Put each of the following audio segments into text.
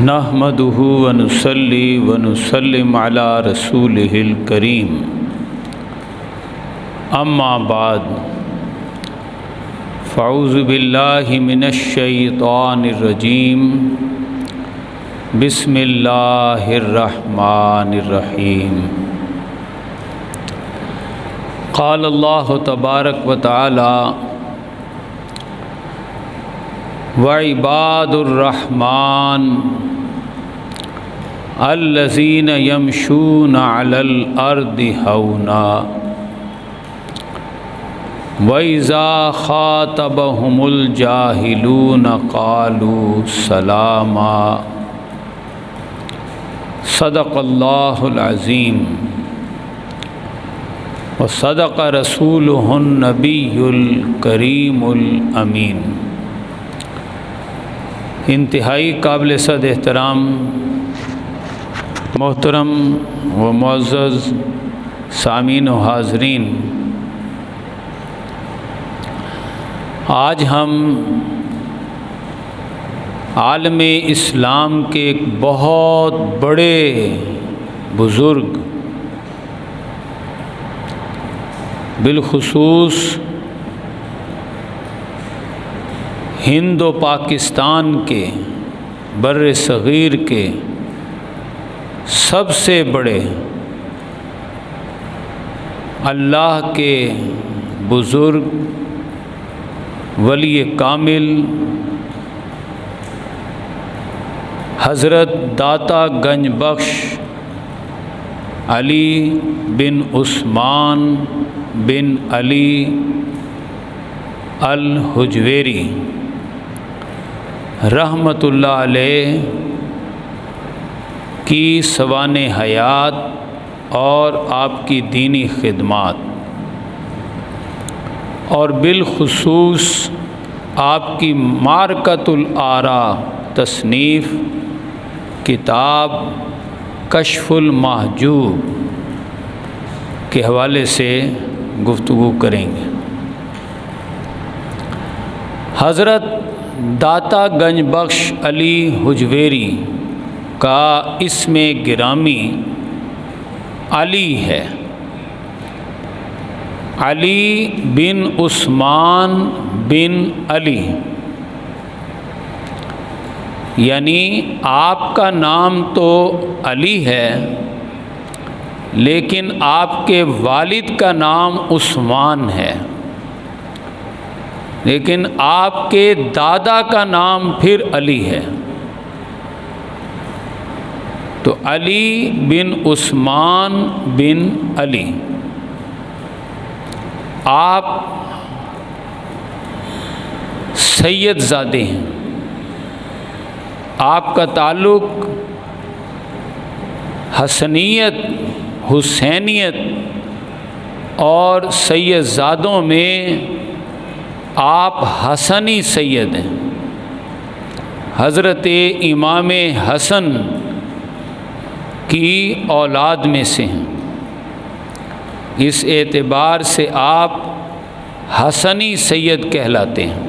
نحمدہ ونصلی ونسلم علی رسولہ الکریم اما بعد فاعوذ باللہ من الشیطان الرجیم بسم اللہ الرحمن الرحیم قال اللہ تبارک و تعالی وعباد الرحمن الذین یمشون علی الارض ہونا وَإِذَا خَاطَبَهُمُ الْجَاهِلُونَ قَالُوا سَلَامًا صدق اللہ العظیم وصدق رسولہ النبی الکریم الامین۔ انتہائی قابل صد احترام محترم و معزز سامعین و حاضرین، آج ہم عالم اسلام کے ایک بہت بڑے بزرگ، بالخصوص ہند و پاکستان کے بر صغیر کے سب سے بڑے اللہ کے بزرگ ولی کامل حضرت داتا گنج بخش علی بن عثمان بن علی الحجویری رحمۃ اللہ علیہ کی سوانح حیات اور آپ کی دینی خدمات، اور بالخصوص آپ کی معرکۃ الآراء تصنیف کتاب کشف المحجوب کے حوالے سے گفتگو کریں گے۔ حضرت داتا گنج بخش علی حجویری کا اسم گرامی علی ہے، علی بن عثمان بن علی، یعنی آپ کا نام تو علی ہے لیکن آپ کے والد کا نام عثمان ہے، لیکن آپ کے دادا کا نام پھر علی ہے، تو علی بن عثمان بن علی۔ آپ سید زادے ہیں، آپ کا تعلق حسنیت، حسینیت اور سید زادوں میں آپ حسنی سید ہیں، حضرت امام حسن کی اولاد میں سے ہیں، اس اعتبار سے آپ حسنی سید کہلاتے ہیں۔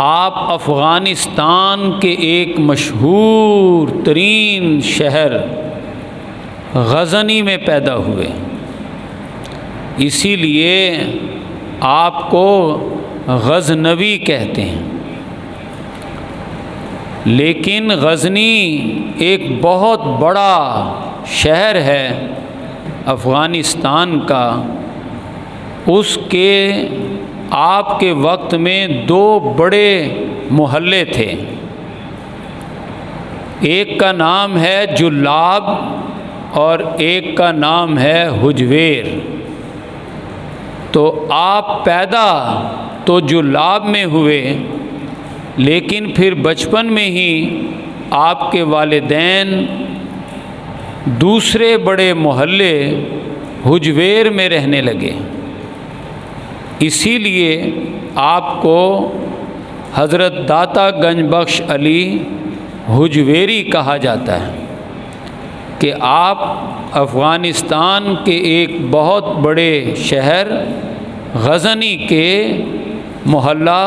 آپ افغانستان کے ایک مشہور ترین شہر غزنی میں پیدا ہوئے، اسی لیے آپ کو غزنوی کہتے ہیں، لیکن غزنی ایک بہت بڑا شہر ہے افغانستان کا، اس کے آپ کے وقت میں دو بڑے محلے تھے، ایک کا نام ہے جلاب اور ایک کا نام ہے حجویر۔ تو آپ پیدا تو جلاب میں ہوئے، لیکن پھر بچپن میں ہی آپ کے والدین دوسرے بڑے محلے حجویر میں رہنے لگے، اسی لیے آپ کو حضرت داتا گنج بخش علی حجویری کہا جاتا ہے، کہ آپ افغانستان کے ایک بہت بڑے شہر غزنی کے محلہ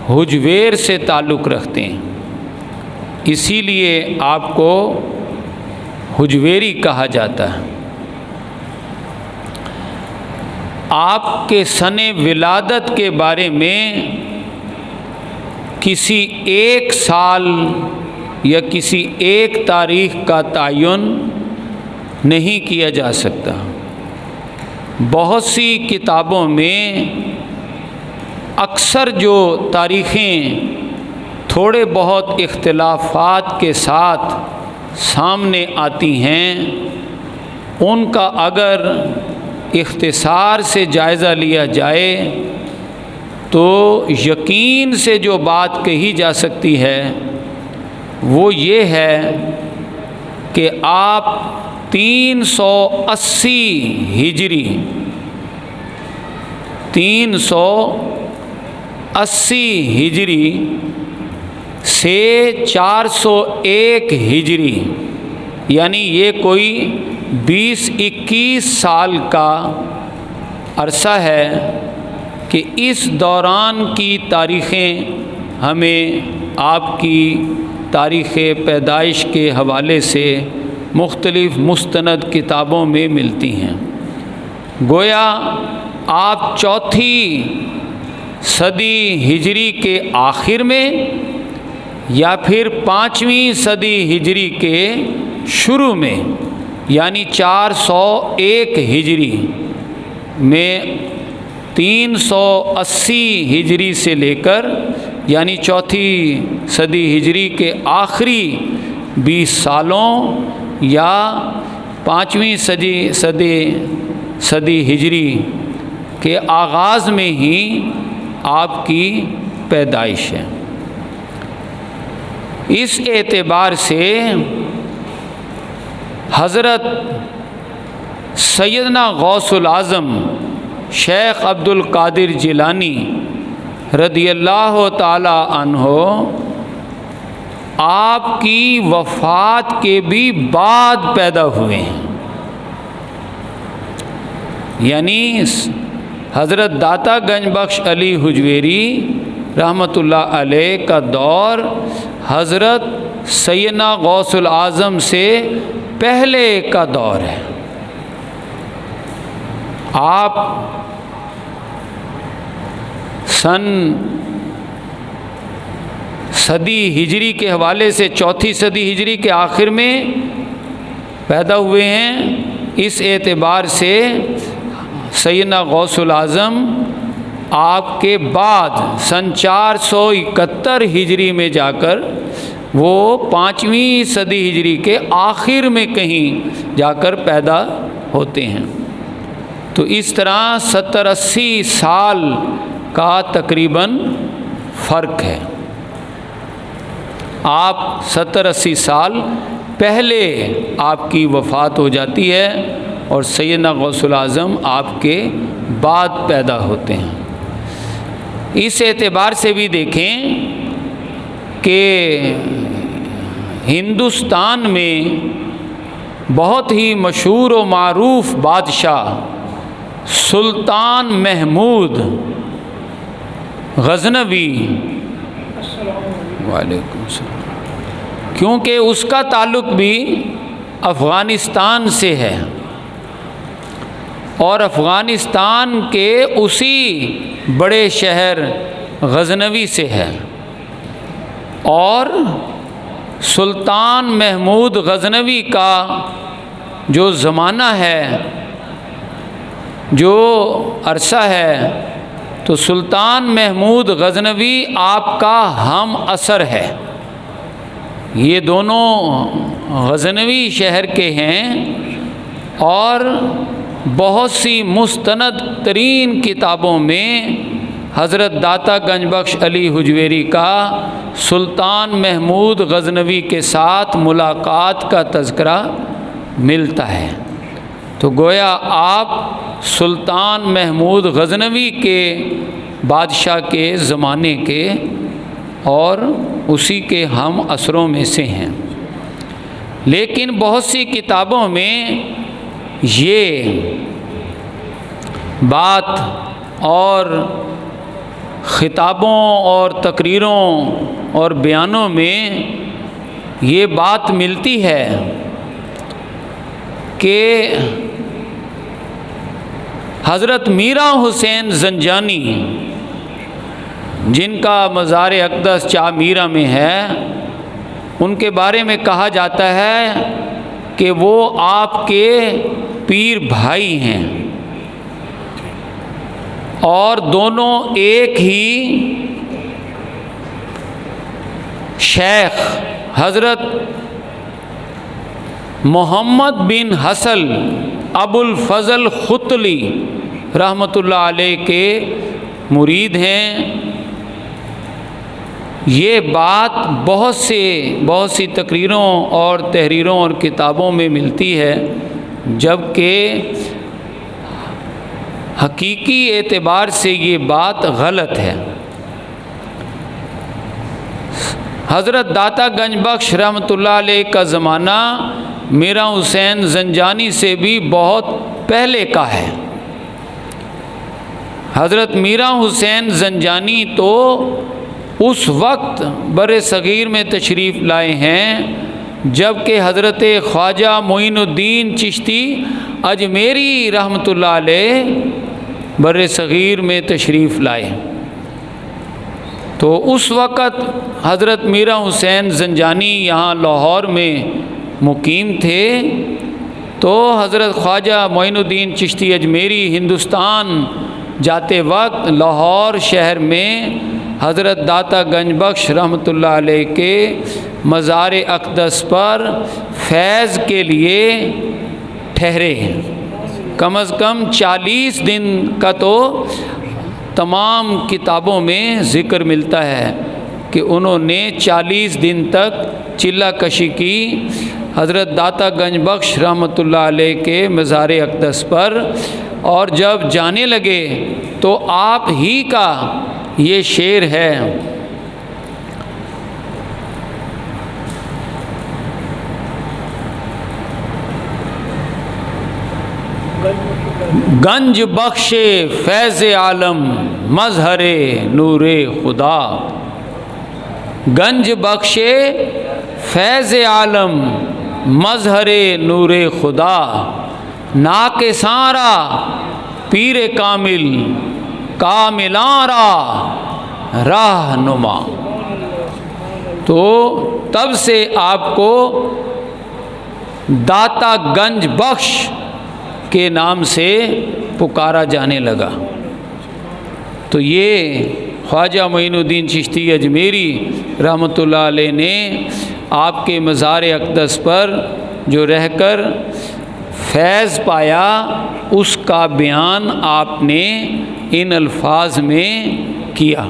حجویر سے تعلق رکھتے ہیں۔ اسی لیے آپ کو حجویری کہا جاتا ہے۔ آپ کے سن ولادت کے بارے میں کسی ایک سال یا کسی ایک تاریخ کا تعین نہیں کیا جا سکتا۔ بہت سی کتابوں میں اکثر جو تاریخیں تھوڑے بہت اختلافات کے ساتھ سامنے آتی ہیں، ان کا اگر اختصار سے جائزہ لیا جائے تو یقین سے جو بات کہی جا سکتی ہے وہ یہ ہے کہ آپ 380 ہجری 380 ہجری سے 401 ہجری، یعنی یہ کوئی 20-21 سال کا عرصہ ہے کہ اس دوران کی تاریخیں ہمیں آپ کی تاریخ پیدائش کے حوالے سے مختلف مستند کتابوں میں ملتی ہیں۔ گویا آپ 4 صدی ہجری کے آخر میں یا پھر 5ویں صدی ہجری کے شروع میں، یعنی 401 ہجری میں 380 ہجری سے لے کر یعنی 4 صدی ہجری کے آخری 20 سالوں یا 5ویں صدی ہجری کے آغاز میں ہی آپ کی پیدائش ہے۔ اس اعتبار سے حضرت سیدنا غوث العظم شیخ عبد القادر جیلانی رضی اللہ تعالی عنہ آپ کی وفات کے بھی بعد پیدا ہوئے ہیں، یعنی حضرت داتا گنج بخش علی حجویری رحمۃ اللہ علیہ کا دور حضرت سیدنا غوث العظم سے پہلے کا دور ہے۔ آپ سن صدی ہجری کے حوالے سے 4 صدی ہجری کے آخر میں پیدا ہوئے ہیں۔ اس اعتبار سے سیدنا غوث العظم آپ کے بعد سن 471 ہجری میں جا کر وہ 5ویں صدی ہجری کے آخر میں کہیں جا کر پیدا ہوتے ہیں۔ تو اس طرح 70-80 سال کا تقریباً فرق ہے۔ آپ 70-80 سال پہلے آپ کی وفات ہو جاتی ہے اور سیدنا غوث العظم آپ کے بعد پیدا ہوتے ہیں۔ اس اعتبار سے بھی دیکھیں کہ ہندوستان میں بہت ہی مشہور و معروف بادشاہ سلطان محمود غزنوی وعلیکم السلام، کیونکہ اس کا تعلق بھی افغانستان سے ہے اور افغانستان کے اسی بڑے شہر غزنوی سے ہے، اور سلطان محمود غزنوی کا جو زمانہ ہے، جو عرصہ ہے، تو سلطان محمود غزنوی آپ کا ہم عصر ہے۔ یہ دونوں غزنوی شہر کے ہیں اور بہت سی مستند ترین کتابوں میں حضرت داتا گنج بخش علی حجویری کا سلطان محمود غزنوی کے ساتھ ملاقات کا تذکرہ ملتا ہے۔ تو گویا آپ سلطان محمود غزنوی کے بادشاہ کے زمانے کے اور اسی کے ہم عصروں میں سے ہیں، لیکن بہت سی کتابوں میں یہ بات اور خطابوں اور تقریروں اور بیانوں میں یہ بات ملتی ہے کہ حضرت میرا حسین زنجانی، جن کا مزار اقدس چاہ میرا میں ہے، ان کے بارے میں کہا جاتا ہے کہ وہ آپ کے پیر بھائی ہیں، اور دونوں ایک ہی شیخ حضرت محمد بن حسن ابو الفضل ختلی رحمۃ اللہ علیہ کے مرید ہیں۔ یہ بات بہت سی تقریروں اور تحریروں اور کتابوں میں ملتی ہے، جبکہ حقیقی اعتبار سے یہ بات غلط ہے۔ حضرت داتا گنج بخش رحمۃ اللہ علیہ کا زمانہ میرا حسین زنجانی سے بھی بہت پہلے کا ہے۔ حضرت میرا حسین زنجانی تو اس وقت بر صغیر میں تشریف لائے ہیں جبکہ حضرت خواجہ معین الدین چشتی اجمیری رحمۃ اللہ علیہ بر صغیر میں تشریف لائے۔ تو اس وقت حضرت میرا حسین زنجانی یہاں لاہور میں مقیم تھے، تو حضرت خواجہ معین الدین چشتی اجمیری ہندوستان جاتے وقت لاہور شہر میں حضرت داتا گنج بخش رحمۃ اللہ علیہ کے مزار اقدس پر فیض کے لیے ٹھہرے ہیں۔ کم از کم 40 دن کا تو تمام کتابوں میں ذکر ملتا ہے کہ انہوں نے 40 دن تک چلہ کشی کی حضرت داتا گنج بخش رحمۃ اللہ علیہ کے مزار اقدس پر، اور جب جانے لگے تو آپ ہی کا یہ شعر ہے: گنج بخش فیض عالم مظہر نور خدا، گنج بخش فیض عالم مظہر نور خدا، ناکساں را پیر کامل کاملاں را راہ نما۔ تو تب سے آپ کو داتا گنج بخش کے نام سے پکارا جانے لگا۔ تو یہ خواجہ معین الدین چشتی اجمیری رحمۃ اللہ علیہ نے آپ کے مزار اقدس پر جو رہ کر فیض پایا، اس کا بیان آپ نے ان الفاظ میں کیا۔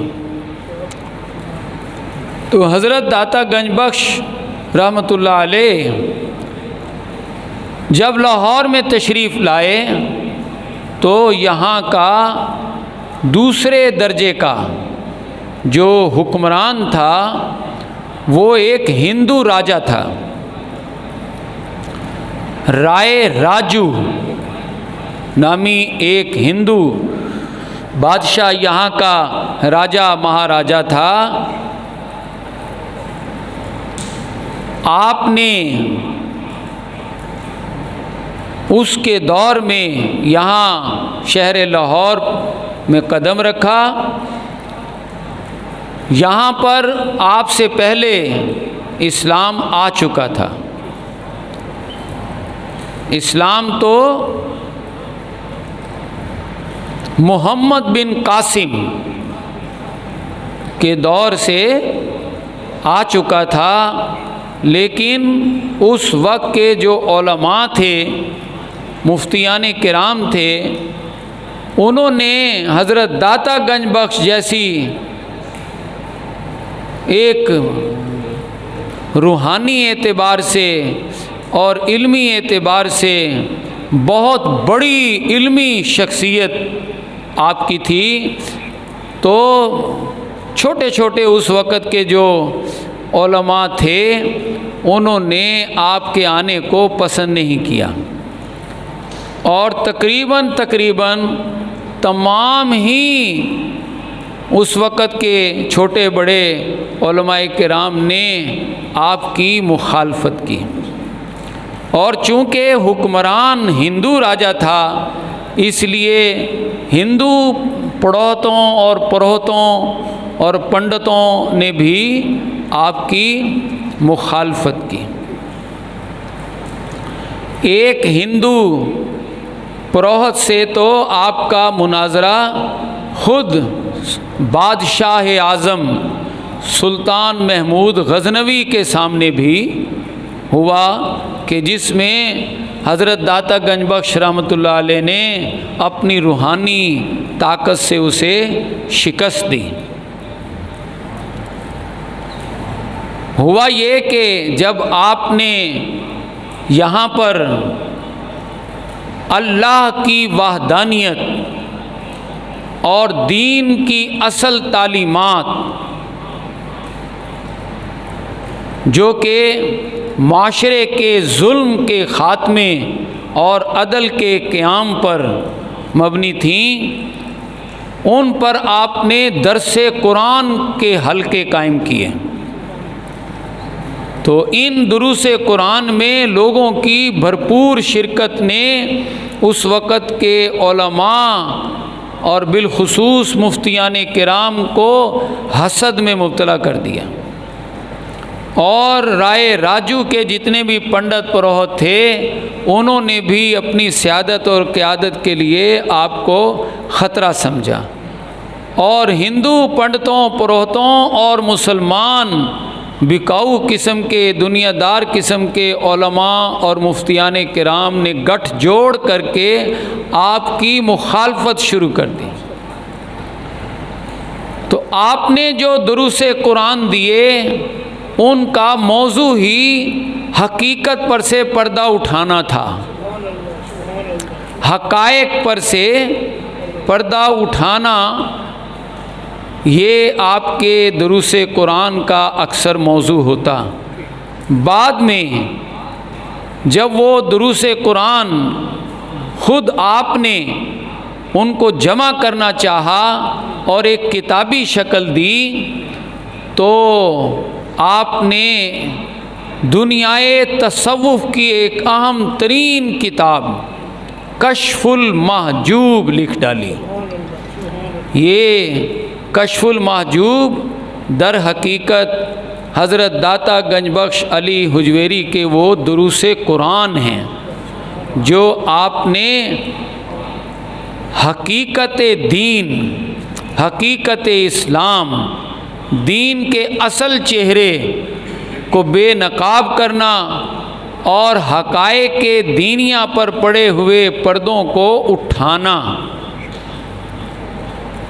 تو حضرت داتا گنج بخش رحمۃ اللہ علیہ جب لاہور میں تشریف لائے تو یہاں کا دوسرے درجے کا جو حکمران تھا وہ ایک ہندو راجا تھا، رائے راجو نامی ایک ہندو بادشاہ یہاں کا راجا مہاراجا تھا۔ آپ نے اس کے دور میں یہاں شہر لاہور میں قدم رکھا۔ یہاں پر آپ سے پہلے اسلام آ چکا تھا۔ اسلام تو محمد بن قاسم کے دور سے آ چکا تھا، لیکن اس وقت کے جو علماء تھے، مفتیان کرام تھے، انہوں نے حضرت داتا گنج بخش جیسی ایک روحانی اعتبار سے اور علمی اعتبار سے بہت بڑی علمی شخصیت آپ کی تھی، تو چھوٹے چھوٹے اس وقت کے جو علماء تھے انہوں نے آپ کے آنے کو پسند نہیں کیا، اور تقریباً تمام ہی اس وقت کے چھوٹے بڑے علماء کرام نے آپ کی مخالفت کی، اور چونکہ حکمران ہندو راجا تھا اس لیے ہندو پڑوتوں اور پروہتوں اور پنڈتوں نے بھی آپ کی مخالفت کی۔ ایک ہندو پروہت سے تو آپ کا مناظرہ خود بادشاہ اعظم سلطان محمود غزنوی کے سامنے بھی ہوا، کہ جس میں حضرت داتا گنج بخش رحمۃ اللہ علیہ نے اپنی روحانی طاقت سے اسے شکست دی۔ ہوا یہ کہ جب آپ نے یہاں پر اللہ کی وحدانیت اور دین کی اصل تعلیمات، جو کہ معاشرے کے ظلم کے خاتمے اور عدل کے قیام پر مبنی تھیں، ان پر آپ نے درس قرآن کے حلقے قائم کیے۔ تو ان دروس قرآن میں لوگوں کی بھرپور شرکت نے اس وقت کے علماء اور بالخصوص مفتیان کرام کو حسد میں مبتلا کر دیا، اور رائے راجو کے جتنے بھی پنڈت پروہت تھے انہوں نے بھی اپنی سیادت اور قیادت کے لیے آپ کو خطرہ سمجھا، اور ہندو پنڈتوں پروہتوں اور مسلمان بکاؤ قسم کے دنیا دار قسم کے علماء اور مفتیان کرام نے گٹھ جوڑ کر کے آپ کی مخالفت شروع کر دی۔ تو آپ نے جو دروس قرآن دیے ان کا موضوع ہی حقیقت پر سے پردہ اٹھانا تھا، حقائق پر سے پردہ اٹھانا، یہ آپ کے دروس قرآن کا اکثر موضوع ہوتا۔ بعد میں جب وہ دروس قرآن خود آپ نے ان کو جمع کرنا چاہا اور ایک کتابی شکل دی، تو آپ نے دنیائے تصوف کی ایک اہم ترین کتاب کشف المحجوب لکھ ڈالی۔ یہ کشف المحجوب در حقیقت حضرت داتا گنج بخش علی حجویری کے وہ دروس قرآن ہیں جو آپ نے حقیقت دین، حقیقت اسلام، دین کے اصل چہرے کو بے نقاب کرنا اور حقائق دینیہ پر پڑے ہوئے پردوں کو اٹھانا،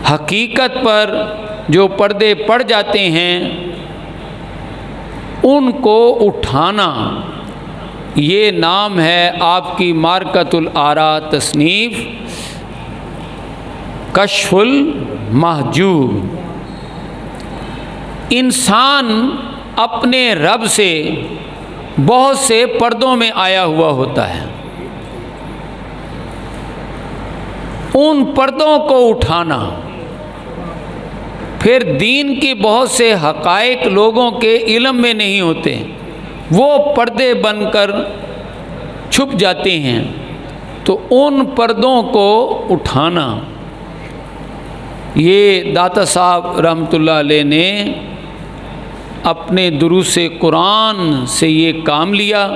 حقیقت پر جو پردے پڑ جاتے ہیں ان کو اٹھانا، یہ نام ہے آپ کی مارکۃ الآراء تصنیف کشف المحجوب۔ انسان اپنے رب سے بہت سے پردوں میں آیا ہوا ہوتا ہے، ان پردوں کو اٹھانا، پھر دین کی بہت سے حقائق لوگوں کے علم میں نہیں ہوتے، وہ پردے بن کر چھپ جاتے ہیں، تو ان پردوں کو اٹھانا، یہ داتا صاحب رحمۃ اللہ علیہ نے اپنے دروس قرآن سے یہ کام لیا،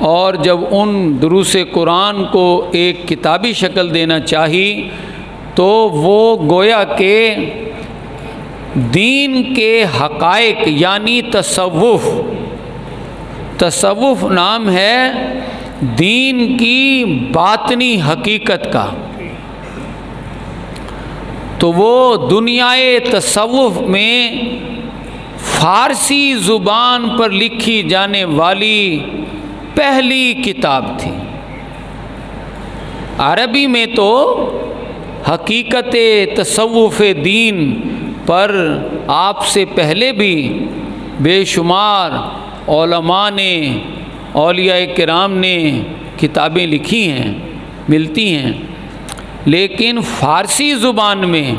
اور جب ان دروس قرآن کو ایک کتابی شکل دینا چاہی تو وہ گویا کہ دین کے حقائق یعنی تصوف نام ہے دین کی باطنی حقیقت کا، تو وہ دنیائے تصوف میں فارسی زبان پر لکھی جانے والی پہلی کتاب تھی۔ عربی میں تو حقیقت تصوف دین پر آپ سے پہلے بھی بے شمار علماء نے، اولیاء کرام نے کتابیں لکھی ہیں، ملتی ہیں، لیکن فارسی زبان میں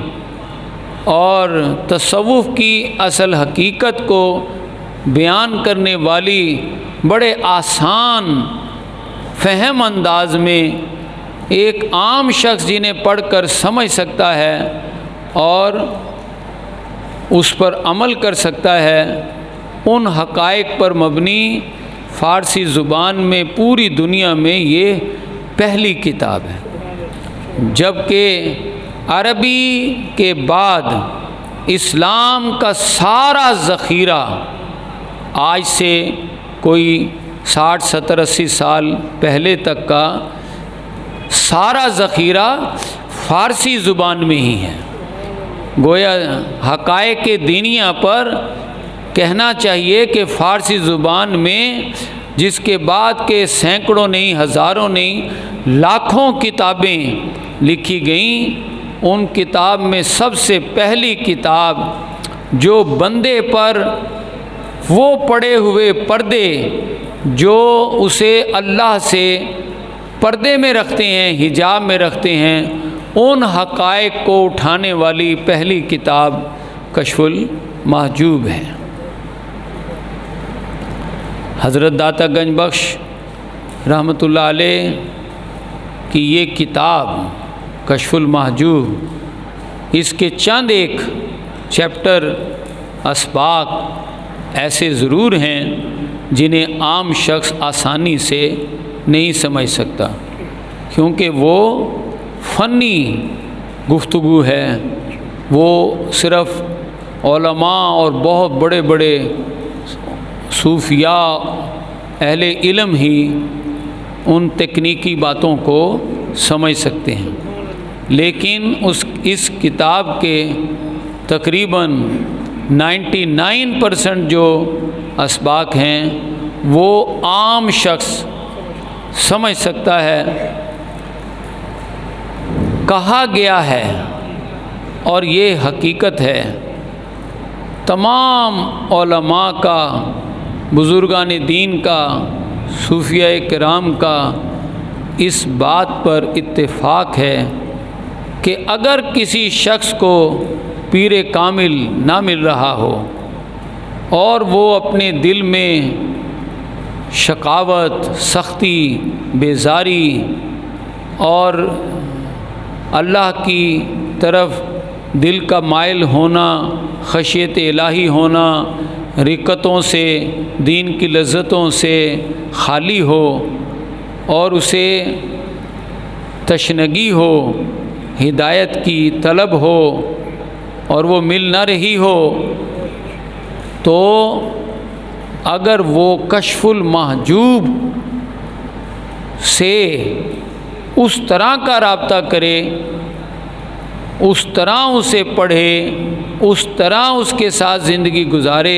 اور تصوف کی اصل حقیقت کو بیان کرنے والی بڑے آسان فہم انداز میں ایک عام شخص جنہیں پڑھ کر سمجھ سکتا ہے اور اس پر عمل کر سکتا ہے، ان حقائق پر مبنی فارسی زبان میں پوری دنیا میں یہ پہلی کتاب ہے، جبکہ عربی کے بعد اسلام کا سارا ذخیرہ آج سے کوئی 60 70 80 سال پہلے تک کا سارا ذخیرہ فارسی زبان میں ہی ہے۔ گویا حقائق دینیہ پر کہنا چاہیے کہ فارسی زبان میں جس کے بعد کے سینکڑوں نہیں، ہزاروں نہیں، لاکھوں کتابیں لکھی گئیں، ان کتاب میں سب سے پہلی کتاب جو بندے پر وہ پڑے ہوئے پردے جو اسے اللہ سے پردے میں رکھتے ہیں، حجاب میں رکھتے ہیں، ان حقائق کو اٹھانے والی پہلی کتاب کشف المحجوب ہے۔ حضرت داتا گنج بخش رحمۃ اللہ علیہ کی یہ کتاب کشف المحجوب، اس کے چند ایک چیپٹر اسباق ایسے ضرور ہیں جنہیں عام شخص آسانی سے نہیں سمجھ سکتا، کیونکہ وہ فنی گفتگو ہے، وہ صرف علماء اور بہت بڑے بڑے صوفیاء اہل علم ہی ان تکنیکی باتوں کو سمجھ سکتے ہیں، لیکن اس کتاب کے تقریباً 99% جو اسباق ہیں وہ عام شخص سمجھ سکتا ہے۔ کہا گیا ہے اور یہ حقیقت ہے، تمام علماء کا، بزرگان دین کا، صوفیاء کرام کا اس بات پر اتفاق ہے کہ اگر کسی شخص کو پیر کامل نہ مل رہا ہو اور وہ اپنے دل میں شقاوت، سختی، بیزاری اور اللہ کی طرف دل کا مائل ہونا، خشیت الہی ہونا، رکتوں سے، دین کی لذتوں سے خالی ہو اور اسے تشنگی ہو، ہدایت کی طلب ہو اور وہ مل نہ رہی ہو، تو اگر وہ کشف المحجوب سے اس طرح کا رابطہ کرے، اس طرح اسے پڑھے، اس طرح اس کے ساتھ زندگی گزارے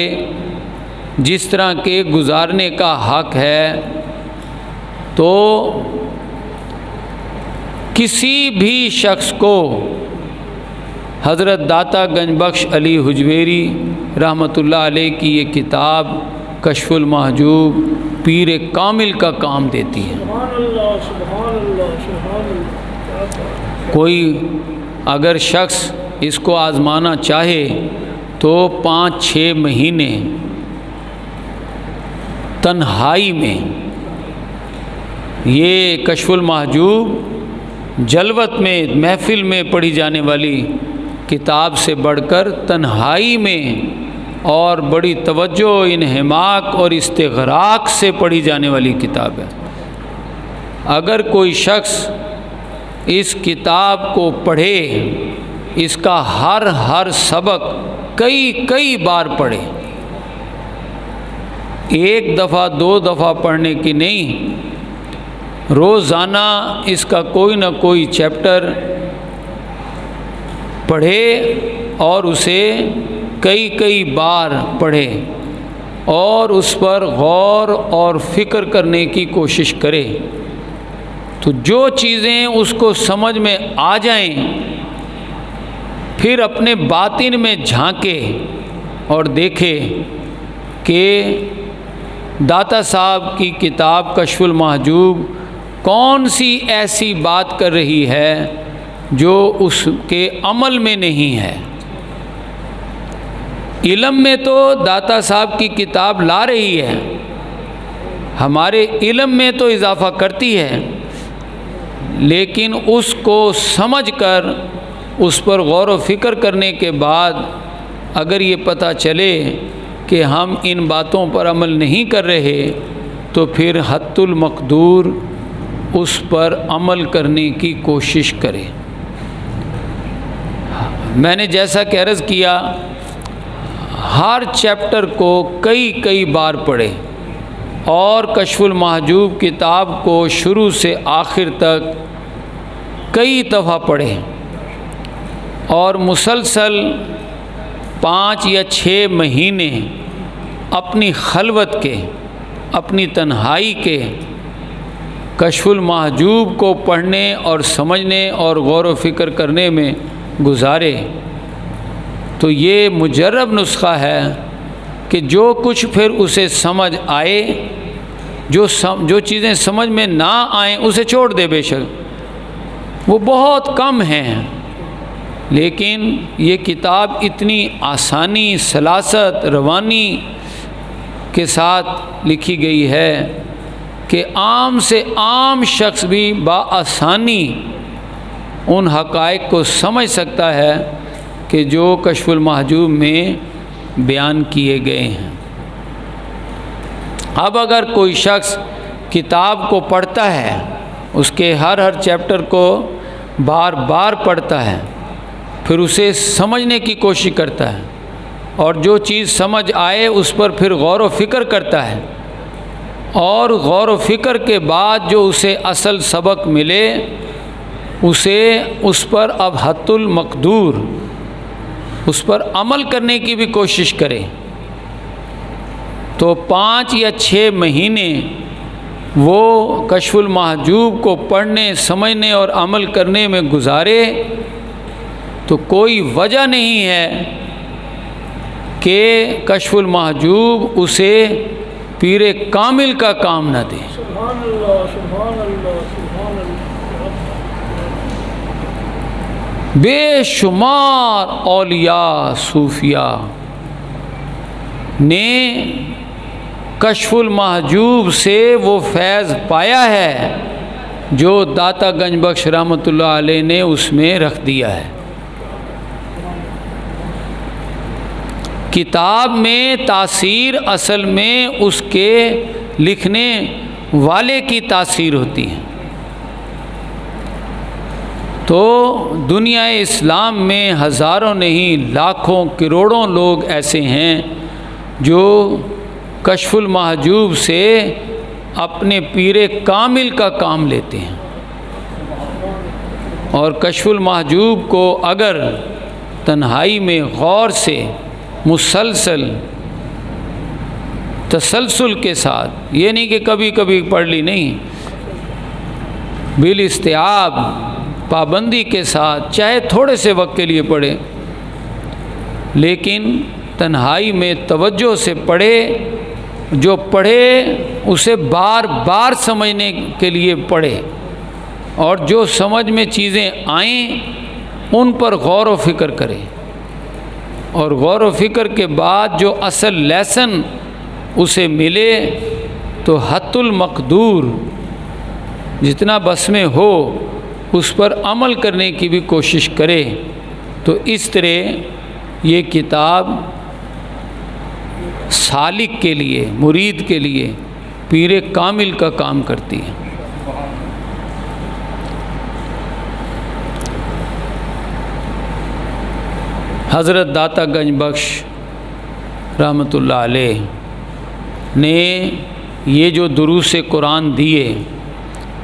جس طرح کے گزارنے کا حق ہے، تو کسی بھی شخص کو حضرت داتا گنج بخش علی حجویری رحمۃ اللہ علیہ کی یہ کتاب کشف المحجوب پیر کامل کا کام دیتی ہے۔ کوئی اگر شخص اس کو آزمانا چاہے تو 5-6 مہینے تنہائی میں یہ کشف المحجوب جلوت میں، محفل میں پڑھی جانے والی کتاب سے بڑھ کر تنہائی میں اور بڑی توجہ، انہماک اور استغراق سے پڑھی جانے والی کتاب ہے۔ اگر کوئی شخص اس کتاب کو پڑھے، اس کا ہر سبق کئی بار پڑھے، ایک دفعہ 2 دفعہ پڑھنے کی نہیں، روزانہ اس کا کوئی نہ کوئی چیپٹر پڑھے اور اسے کئی بار پڑھے اور اس پر غور اور فکر کرنے کی کوشش کرے، تو جو چیزیں اس کو سمجھ میں آ جائیں پھر اپنے باطن میں جھانکے اور دیکھے کہ داتا صاحب کی کتاب کشف المحجوب کون سی ایسی بات کر رہی ہے جو اس کے عمل میں نہیں ہے، علم میں تو داتا صاحب کی کتاب لا رہی ہے، ہمارے علم میں تو اضافہ کرتی ہے، لیکن اس کو سمجھ کر اس پر غور و فکر کرنے کے بعد اگر یہ پتہ چلے کہ ہم ان باتوں پر عمل نہیں کر رہے تو پھر حت المقدور اس پر عمل کرنے کی کوشش کرے۔ میں نے جیسا کہ عرض کیا، ہر چیپٹر کو کئی بار پڑھے اور کشف المحجوب کتاب کو شروع سے آخر تک کئی دفعہ پڑھے اور مسلسل 5 یا 6 مہینے اپنی خلوت کے، اپنی تنہائی کے کشف المحجوب کو پڑھنے اور سمجھنے اور غور و فکر کرنے میں گزارے، تو یہ مجرب نسخہ ہے کہ جو کچھ پھر اسے سمجھ آئے، جو چیزیں سمجھ میں نہ آئیں اسے چھوڑ دے، بے شک وہ بہت کم ہیں، لیکن یہ کتاب اتنی آسانی، سلاست، روانی کے ساتھ لکھی گئی ہے کہ عام سے عام شخص بھی بآسانی ان حقائق کو سمجھ سکتا ہے کہ جو کشف المحجوب میں بیان کیے گئے ہیں۔ اب اگر کوئی شخص کتاب کو پڑھتا ہے، اس کے ہر چیپٹر کو بار بار پڑھتا ہے، پھر اسے سمجھنے کی کوشش کرتا ہے اور جو چیز سمجھ آئے اس پر پھر غور و فکر کرتا ہے، اور غور و فکر کے بعد جو اسے اصل سبق ملے اسے اس پر اب حت المقدور اس پر عمل کرنے کی بھی کوشش کرے، تو 5 یا 6 مہینے وہ کشف المحجوب کو پڑھنے، سمجھنے اور عمل کرنے میں گزارے تو کوئی وجہ نہیں ہے کہ کشف المحجوب اسے پیر کامل کا کام نہ دے۔ سبحان اللہ، سبحان اللہ، سبحان اللہ۔ بے شمار اولیاء صوفیاء نے کشف المحجوب سے وہ فیض پایا ہے جو داتا گنج بخش رحمۃ اللہ علیہ نے اس میں رکھ دیا ہے۔ کتاب میں تاثیر اصل میں اس کے لکھنے والے کی تاثیر ہوتی ہے۔ تو دنیا اسلام میں ہزاروں نہیں لاکھوں کروڑوں لوگ ایسے ہیں جو کشف المحجوب سے اپنے پیر کامل کا کام لیتے ہیں، اور کشف المحجوب کو اگر تنہائی میں غور سے مسلسل تسلسل کے ساتھ، یہ نہیں کہ کبھی کبھی پڑھ لی، نہیں، بالاستیعاب پابندی کے ساتھ چاہے تھوڑے سے وقت کے لیے پڑھے، لیکن تنہائی میں توجہ سے پڑھے، جو پڑھے اسے بار بار سمجھنے کے لیے پڑھے، اور جو سمجھ میں چیزیں آئیں ان پر غور و فکر کرے، اور غور و فکر کے بعد جو اصل لیسن اسے ملے تو حت المقدور جتنا بس میں ہو اس پر عمل کرنے کی بھی کوشش کرے۔ تو اس طرح یہ کتاب سالک کے لیے، مرید کے لیے پیر کامل کا کام کرتی ہے۔ حضرت داتا گنج بخش رحمۃ اللہ علیہ نے یہ جو دروس قرآن دیے،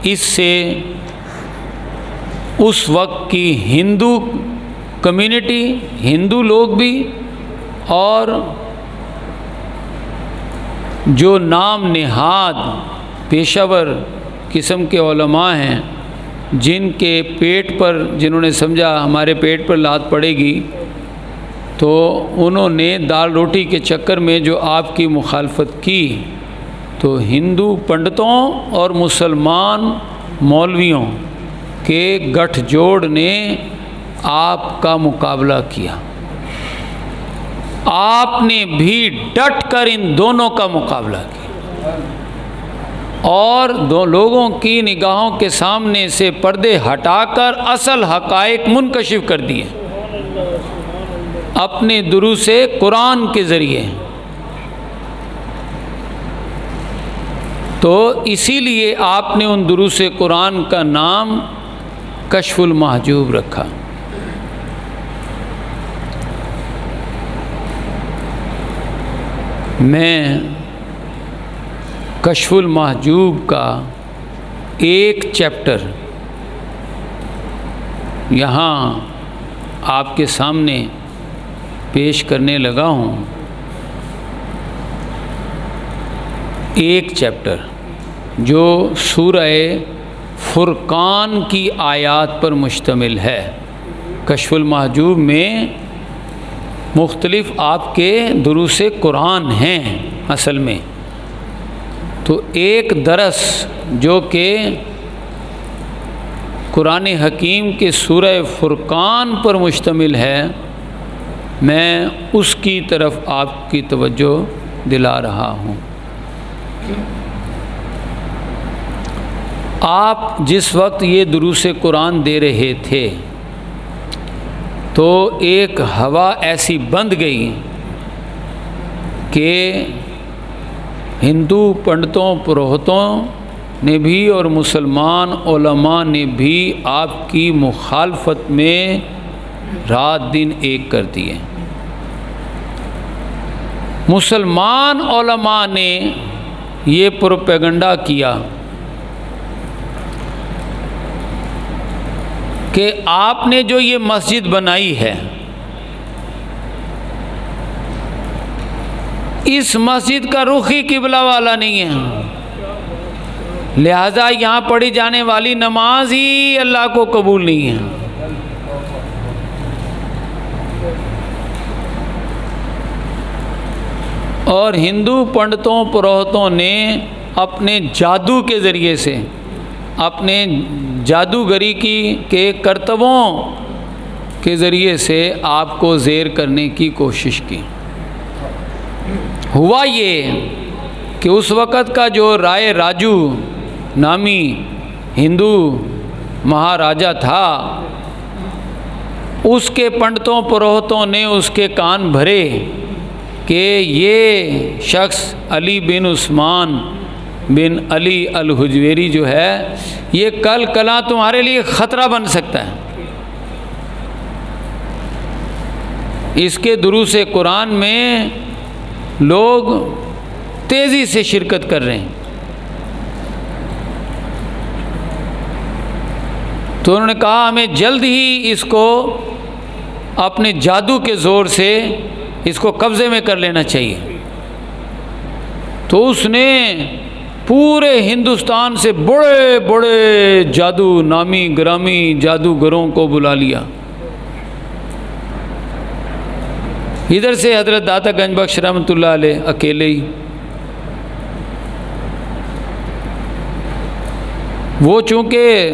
اس سے اس وقت کی ہندو کمیونٹی، ہندو لوگ بھی، اور جو نام نہاد پیشہ ور قسم کے علماء ہیں، جن کے پیٹ پر، جنہوں نے سمجھا ہمارے پیٹ پر لات پڑے گی، تو انہوں نے دال روٹی کے چکر میں جو آپ کی مخالفت کی، تو ہندو پنڈتوں اور مسلمان مولویوں کے گٹھ جوڑ نے آپ کا مقابلہ کیا۔ آپ نے بھی ڈٹ کر ان دونوں کا مقابلہ کیا اور دو لوگوں کی نگاہوں کے سامنے سے پردے ہٹا کر اصل حقائق منکشف کر دیے اپنے دروس قرآن کے ذریعے۔ تو اسی لیے آپ نے ان دروس قرآن کا نام کشف المحجوب رکھا۔ میں کشف المحجوب کا ایک چیپٹر یہاں آپ کے سامنے پیش کرنے لگا ہوں، ایک چیپٹر جو سورہ فرقان کی آیات پر مشتمل ہے۔ کشف المحجوب میں مختلف آپ کے دروس قرآن ہیں اصل میں، تو ایک درس جو کہ قرآن حکیم کے سورہ فرقان پر مشتمل ہے، میں اس کی طرف آپ کی توجہ دلا رہا ہوں۔ آپ جس وقت یہ دروس قرآن دے رہے تھے تو ایک ہوا ایسی بند گئی کہ ہندو پنڈتوں پروہتوں نے بھی اور مسلمان علماء نے بھی آپ کی مخالفت میں رات دن ایک کر دیے۔ مسلمان علماء نے یہ پروپیگنڈا کیا کہ آپ نے جو یہ مسجد بنائی ہے، اس مسجد کا رخ ہی قبلہ والا نہیں ہے، لہذا یہاں پڑھی جانے والی نماز ہی اللہ کو قبول نہیں ہے۔ اور ہندو پنڈتوں پروہتوں نے اپنے جادو کے ذریعے سے، اپنے جادوگری کے کرتبوں کے ذریعے سے آپ کو زیر کرنے کی کوشش کی۔ ہوا یہ کہ اس وقت کا جو رائے راجو نامی ہندو مہاراجا تھا، اس کے پنڈتوں پروہتوں نے اس کے کان بھرے کہ یہ شخص علی بن عثمان بن علی الحجویری جو ہے، یہ کل کلاں تمہارے لیے خطرہ بن سکتا ہے۔ اس کے دروس قرآن میں لوگ تیزی سے شرکت کر رہے ہیں۔ تو انہوں نے کہا ہمیں جلد ہی اس کو اپنے جادو کے زور سے اس کو قبضے میں کر لینا چاہیے۔ تو اس نے پورے ہندوستان سے بڑے بڑے جادو نامی گرامی جادوگروں کو بلا لیا۔ ادھر سے حضرت داتا گنج بخش رحمۃ اللہ علیہ اکیلے ہی، وہ چونکہ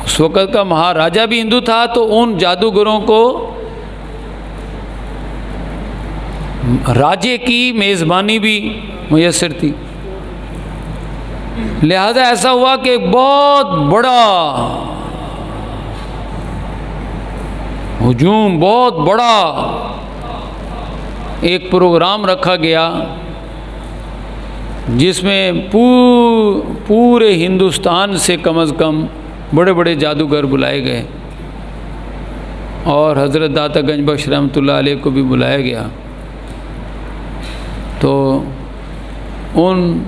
اس وقت کا مہاراجا بھی ہندو تھا تو ان جادوگروں کو راجے کی میزبانی بھی میسر تھی، لہذا ایسا ہوا کہ ایک بہت بڑا ہجوم، بہت بڑا ایک پروگرام رکھا گیا جس میں پورے ہندوستان سے کم از کم بڑے بڑے جادوگر بلائے گئے اور حضرت داتا گنج بخش رحمۃ اللہ علیہ کو بھی بلایا گیا۔ تو ان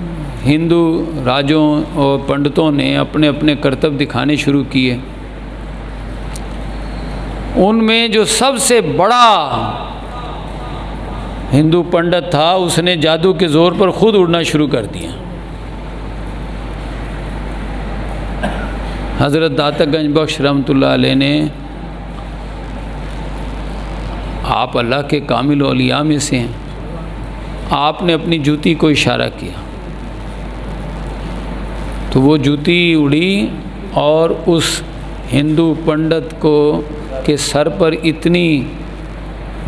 ہندو راجوں اور پنڈتوں نے اپنے اپنے کرتب دکھانے شروع کیے۔ ان میں جو سب سے بڑا ہندو پنڈت تھا، اس نے جادو کے زور پر خود اڑنا شروع کر دیا۔ حضرت داتا گنج بخش رحمۃ اللہ علیہ نے، آپ اللہ کے کامل اولیاء میں سے ہیں، آپ نے اپنی جوتی کو اشارہ کیا تو وہ جوتی اڑی اور اس ہندو پنڈت کو کے سر پر اتنی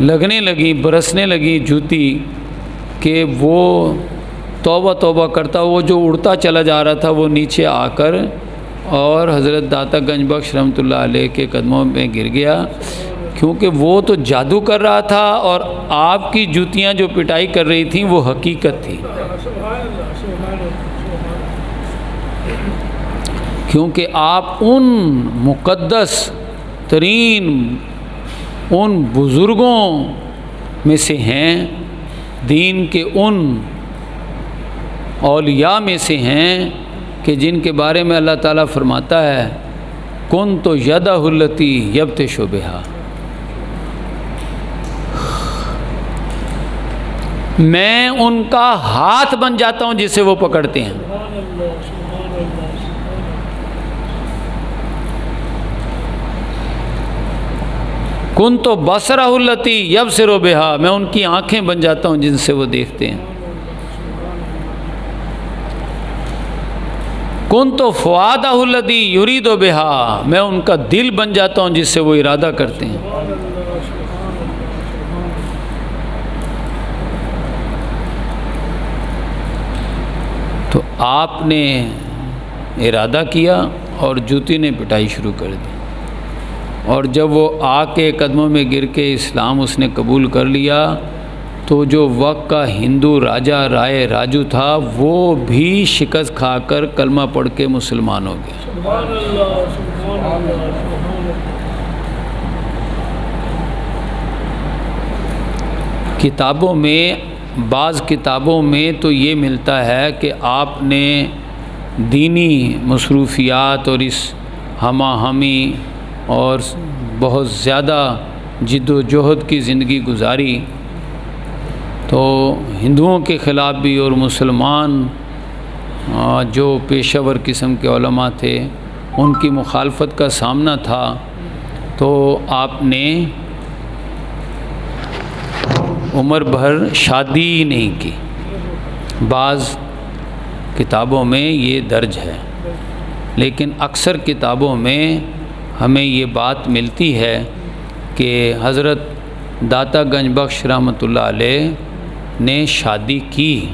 لگنے لگیں، برسنے لگیں جوتی کہ وہ توبہ توبہ کرتا، وہ جو اڑتا چلا جا رہا تھا وہ نیچے آ کر اور حضرت داتا گنج بخش رحمۃ اللہ علیہ کے قدموں میں گر گیا، کیونکہ وہ تو جادو کر رہا تھا اور آپ کی جوتیاں جو پٹائی کر رہی تھیں وہ حقیقت تھی، کیونکہ آپ ان مقدس ترین ان بزرگوں میں سے ہیں، دین کے ان اولیاء میں سے ہیں کہ جن کے بارے میں اللہ تعالیٰ فرماتا ہے کنت یدہ التی یبطش بہا، میں ان کا ہاتھ بن جاتا ہوں جس سے وہ پکڑتے ہیں۔ کنت بصرہ التی یبصر بہا، میں ان کی آنکھیں بن جاتا ہوں جن سے وہ دیکھتے ہیں۔ کنت فؤادہ الذی یرید بہا، میں ان کا دل بن جاتا ہوں جس سے وہ ارادہ کرتے ہیں۔ تو آپ نے ارادہ کیا اور جوتی نے پٹائی شروع کر دی، اور جب وہ آ کے قدموں میں گر کے اسلام اس نے قبول کر لیا تو جو وقت کا ہندو راجہ رائے راجو تھا وہ بھی شکست کھا کر کلمہ پڑھ کے مسلمان ہو گیا۔ سبحان اللہ، سبحان اللہ، سبحان اللہ۔ کتابوں میں، بعض کتابوں میں تو یہ ملتا ہے کہ آپ نے دینی مصروفیات اور اس ہمہ ہمی اور بہت زیادہ جد و جہد کی زندگی گزاری، تو ہندوؤں کے خلاف بھی اور مسلمان جو پیشہ ور قسم کے علماء تھے ان کی مخالفت کا سامنا تھا، تو آپ نے عمر بھر شادی ہی نہیں کی۔ بعض کتابوں میں یہ درج ہے، لیکن اکثر کتابوں میں ہمیں یہ بات ملتی ہے کہ حضرت داتا گنج بخش رحمۃ اللہ علیہ نے شادی کی۔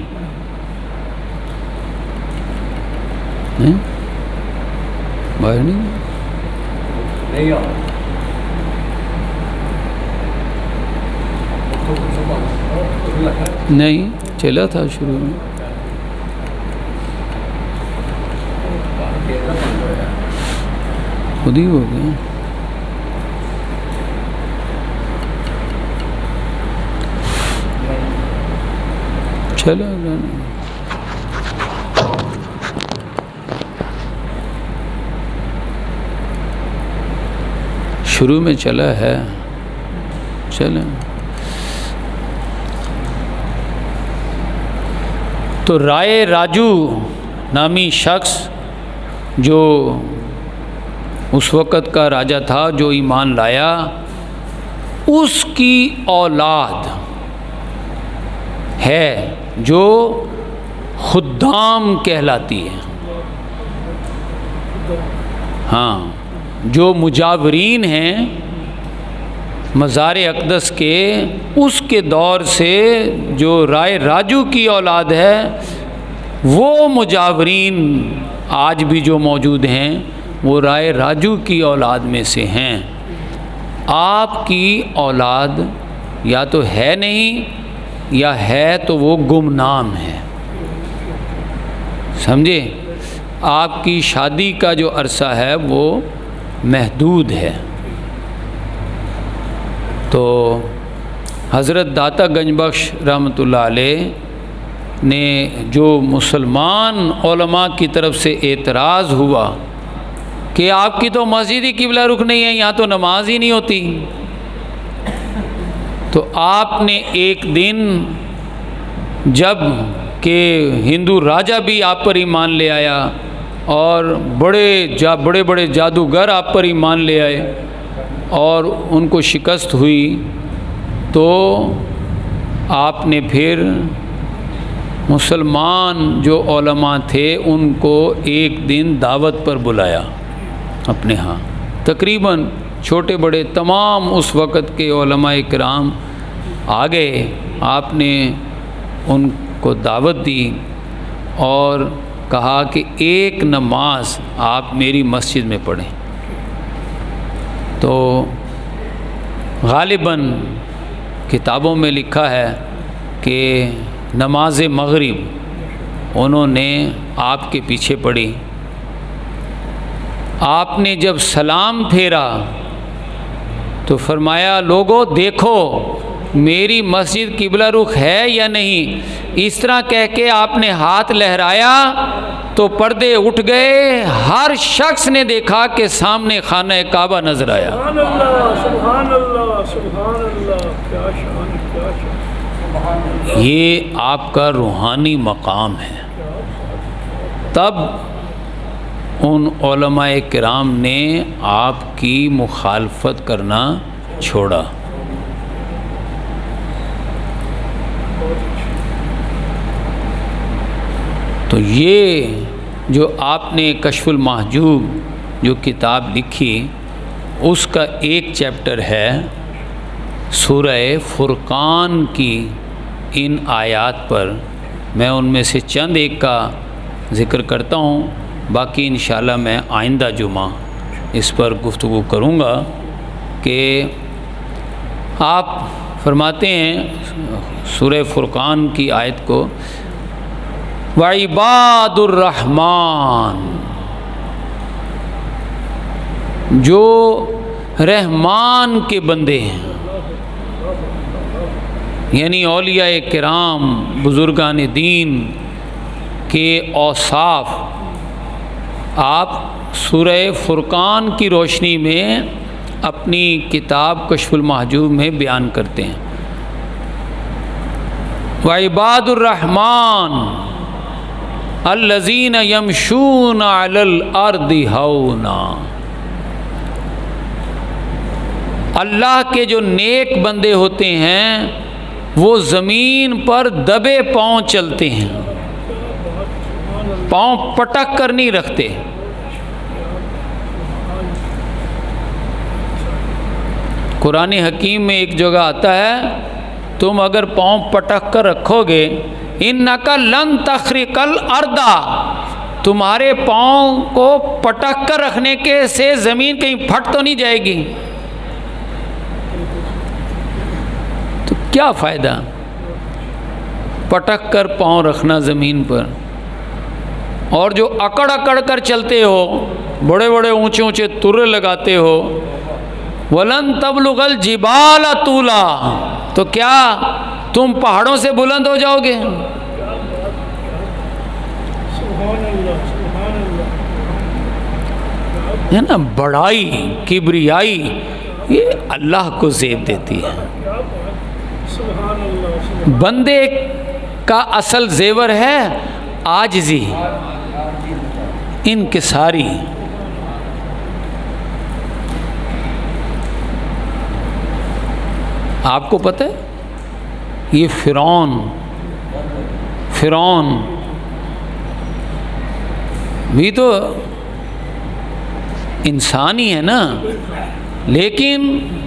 باہر نہیں چلا تھا شروع میں، خود ہی ہو گیا۔ چلا شروع میں چلا ہے، چلا۔ تو رائے راجو نامی شخص جو اس وقت کا راجہ تھا جو ایمان لایا، اس کی اولاد ہے جو خدام کہلاتی ہے، ہاں، جو مجاورین ہیں مزار اقدس کے، اس کے دور سے جو رائے راجو کی اولاد ہے وہ مجاورین آج بھی جو موجود ہیں وہ رائے راجو کی اولاد میں سے ہیں۔ آپ کی اولاد یا تو ہے نہیں یا ہے تو وہ گمنام ہے، سمجھے؟ آپ کی شادی کا جو عرصہ ہے وہ محدود ہے۔ تو حضرت داتا گنج بخش رحمۃ اللہ علیہ نے جو مسلمان علماء کی طرف سے اعتراض ہوا کہ آپ کی تو مسجد ہی قبلہ رخ نہیں ہے، یہاں تو نماز ہی نہیں ہوتی، تو آپ نے ایک دن جب کہ ہندو راجہ بھی آپ پر ایمان لے آیا اور بڑے بڑے جادوگر آپ پر ایمان لے آئے اور ان کو شکست ہوئی، تو آپ نے پھر مسلمان جو علماء تھے ان کو ایک دن دعوت پر بلایا اپنے ہاں، تقریباً چھوٹے بڑے تمام اس وقت کے علماء کرام آ گئے، آپ نے ان کو دعوت دی اور کہا کہ ایک نماز آپ میری مسجد میں پڑھیں۔ تو غالباً کتابوں میں لکھا ہے کہ نماز مغرب انہوں نے آپ کے پیچھے پڑھی۔ آپ نے جب سلام پھیرا تو فرمایا لوگو دیکھو میری مسجد قبلہ رخ ہے یا نہیں، اس طرح کہہ کے آپ نے ہاتھ لہرایا تو پردے اٹھ گئے، ہر شخص نے دیکھا کہ سامنے خانہ کعبہ نظر آیا۔ سبحان اللہ سبحان اللہ سبحان اللہ، کیا شان کیا شان۔ یہ آپ کا روحانی مقام ہے۔ تب ان علماء کرام نے آپ کی مخالفت کرنا چھوڑا۔ تو یہ جو آپ نے کشف المحجوب جو کتاب لکھی، اس کا ایک چیپٹر ہے سورہ فرقان کی ان آیات پر۔ میں ان میں سے چند ایک کا ذکر کرتا ہوں، باقی انشاءاللہ میں آئندہ جمعہ اس پر گفتگو کروں گا۔ کہ آپ فرماتے ہیں سورہ فرقان کی آیت کو، وعباد الرحمن، جو رحمان کے بندے ہیں، یعنی اولیاء کرام بزرگان دین کے اوصاف آپ سورہ فرقان کی روشنی میں اپنی کتاب کشف المحجوب میں بیان کرتے ہیں۔ وعباد الرحمن الذین یمشون علی الارض ہونا، اللہ کے جو نیک بندے ہوتے ہیں وہ زمین پر دبے پاؤں چلتے ہیں، پاؤں پٹک کر نہیں رکھتے۔ قرآن حکیم میں ایک جگہ آتا ہے تم اگر پاؤں پٹک کر رکھو گے اِنَّكَ لَن تَخْرِقَ الْأَرْضَ، تمہارے پاؤں کو پٹک کر رکھنے کے سے زمین کہیں پھٹ تو نہیں جائے گی، تو کیا فائدہ پٹک کر پاؤں رکھنا زمین پر۔ اور جو اکڑ اکڑ کر چلتے ہو، بڑے بڑے اونچے اونچے ترے لگاتے ہو، وَلَن تَبْلُغَ الْجِبَالَ طُولًا، تو کیا تم پہاڑوں سے بلند ہو جاؤ گے؟ سبحان اللہ سبحان اللہ، ہے نا، بڑائی کبریائی یہ اللہ کو زیب دیتی ہے۔ سبحان اللہ سبحان بندے کا اصل زیور ہے عاجزی، انکساری۔ آپ کو پتہ ہے یہ فرعون بھی تو انسان ہی ہے نا، لیکن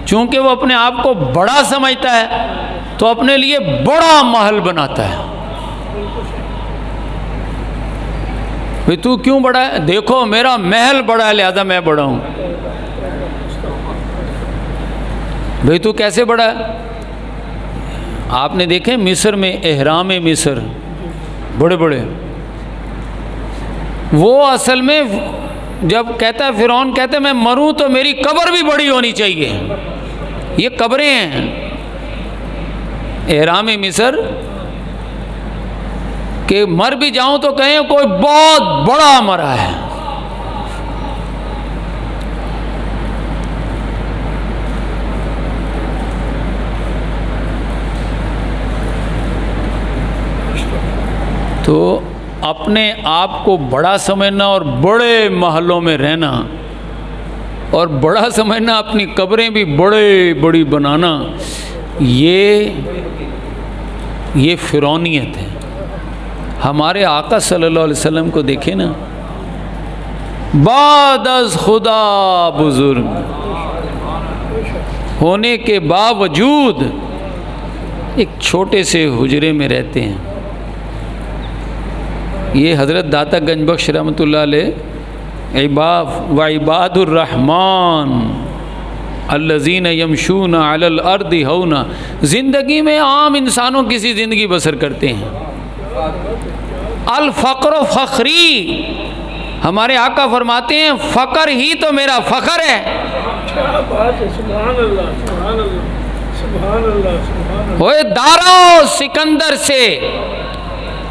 چونکہ وہ اپنے آپ کو بڑا سمجھتا ہے تو اپنے لیے بڑا محل بناتا ہے۔ بھئی تو کیوں بڑا ہے؟ دیکھو میرا محل بڑا ہے لہذا میں بڑا ہوں۔ بھئی تو کیسے بڑا ہے؟ آپ نے دیکھے مصر میں احرام مصر بڑے بڑے، وہ اصل میں جب کہتا ہے فرعون کہتا ہے میں مروں تو میری قبر بھی بڑی ہونی چاہیے، یہ قبریں ہیں احرام مصر کہ مر بھی جاؤں تو کہیں کوئی بہت بڑا مرا ہے۔ تو اپنے آپ کو بڑا سمجھنا اور بڑے محلوں میں رہنا اور بڑا سمجھنا، اپنی قبریں بھی بڑے بڑی بنانا، یہ فرعونیت ہے۔ ہمارے آقا صلی اللہ علیہ وسلم کو دیکھیں نا، بعد از خدا بزرگ ہونے کے باوجود ایک چھوٹے سے حجرے میں رہتے ہیں. یہ حضرت داتا گنج بخش رحمۃ اللہ علیہ عباد الرحمن الذین یمشون علی الارض ہونا، زندگی میں عام انسانوں کسی زندگی بسر کرتے ہیں. الفقر و فخری، ہمارے آقا فرماتے ہیں فقر ہی تو میرا فخر ہے. کیا بات ہے، سبحان اللہ سبحان اللہ سبحان اللہ سبحان اللہ. وہ دارا سکندر سے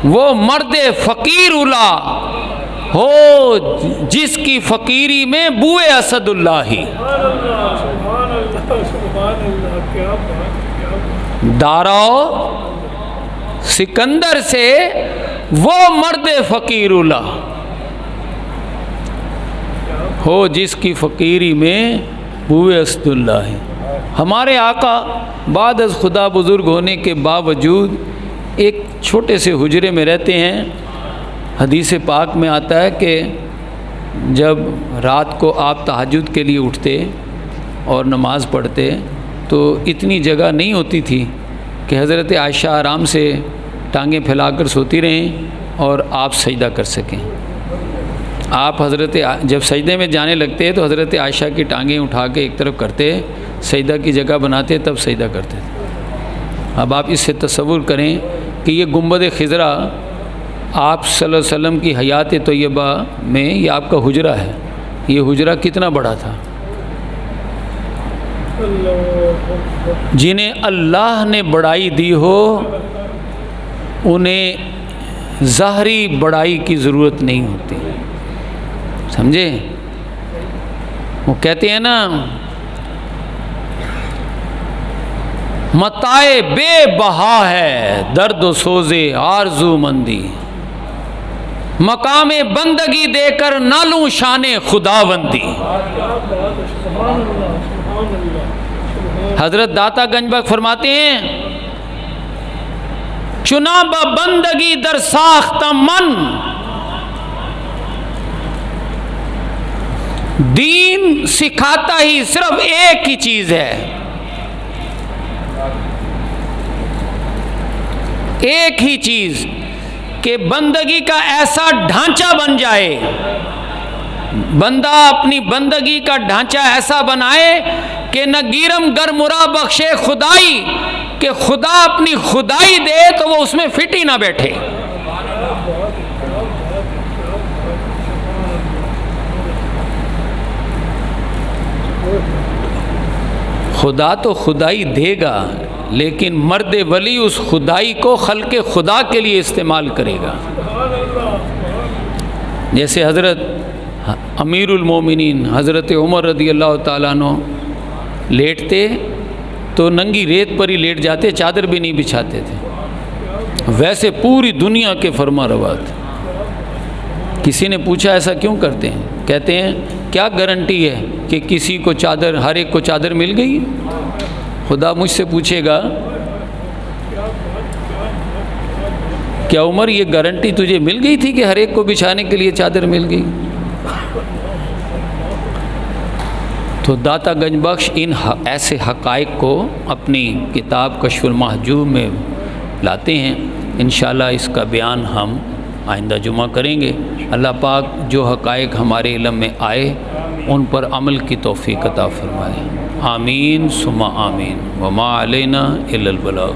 وہ مرد فقیر الا ہو جس کی فقیری میں بوئے اسد اللہ ہی. سبحان اللہ سبحان اللہ سبحان اللہ. کیا بات کیا بات. دارا سکندر سے وہ مرد فقیر الا ہو جس کی فقیری میں بوئے اسد اللہ ہے. ہمارے آقا بعد از خدا بزرگ ہونے کے باوجود ایک چھوٹے سے حجرے میں رہتے ہیں. حدیث پاک میں آتا ہے کہ جب رات کو آپ تہجد کے لیے اٹھتے اور نماز پڑھتے تو اتنی جگہ نہیں ہوتی تھی کہ حضرت عائشہ آرام سے ٹانگیں پھیلا کر سوتی رہیں اور آپ سجدہ کر سکیں. آپ جب سجدے میں جانے لگتے تو حضرت عائشہ کی ٹانگیں اٹھا کے ایک طرف کرتے، سجدہ کی جگہ بناتے، تب سجدہ کرتے تھے. اب آپ اس سے تصور کریں کہ یہ گنبد خضرا آپ صلی اللہ علیہ وسلم کی حیات طیبہ میں یہ آپ کا حجرہ ہے. یہ حجرہ کتنا بڑا تھا. جنہیں اللہ نے بڑائی دی ہو انہیں ظاہری بڑائی کی ضرورت نہیں ہوتی. سمجھے؟ وہ کہتے ہیں نا متائے بے بہا ہے درد و سوزے آرزو مندی، مقام بندگی دے کر نہ لوں شان خدا بندی. حضرت داتا گنج بخش فرماتے ہیں چنا بندگی در ساختہ من، دین سکھاتا ہی صرف ایک ہی چیز ہے، ایک ہی چیز کہ بندگی کا ایسا ڈھانچہ بن جائے، بندہ اپنی بندگی کا ڈھانچہ ایسا بنائے کہ نہ گیرم گر مرا بخشے خدائی، کہ خدا اپنی خدائی دے تو وہ اس میں فٹ ہی نہ بیٹھے. خدا تو خدائی دے گا لیکن مرد ولی اس خدائی کو خلق خدا کے لیے استعمال کرے گا. جیسے حضرت امیر المومنین حضرت عمر رضی اللہ تعالیٰ عنہ لیٹتے تو ننگی ریت پر ہی لیٹ جاتے، چادر بھی نہیں بچھاتے تھے. ویسے پوری دنیا کے فرما روا تھے. کسی نے پوچھا ایسا کیوں کرتے ہیں؟ کہتے ہیں کیا گارنٹی ہے کہ کسی کو چادر، ہر ایک کو چادر مل گئی؟ خدا مجھ سے پوچھے گا کیا عمر یہ گارنٹی تجھے مل گئی تھی کہ ہر ایک کو بچھانے کے لیے چادر مل گئی؟ تو داتا گنج بخش ان ایسے حقائق کو اپنی کتاب کشف المحجوب میں لاتے ہیں. انشاءاللہ اس کا بیان ہم آئندہ جمعہ کریں گے. اللہ پاک جو حقائق ہمارے علم میں آئے ان پر عمل کی توفیق عطا فرمائے. آمین ثم آمین. وما علینا الا البلاغ.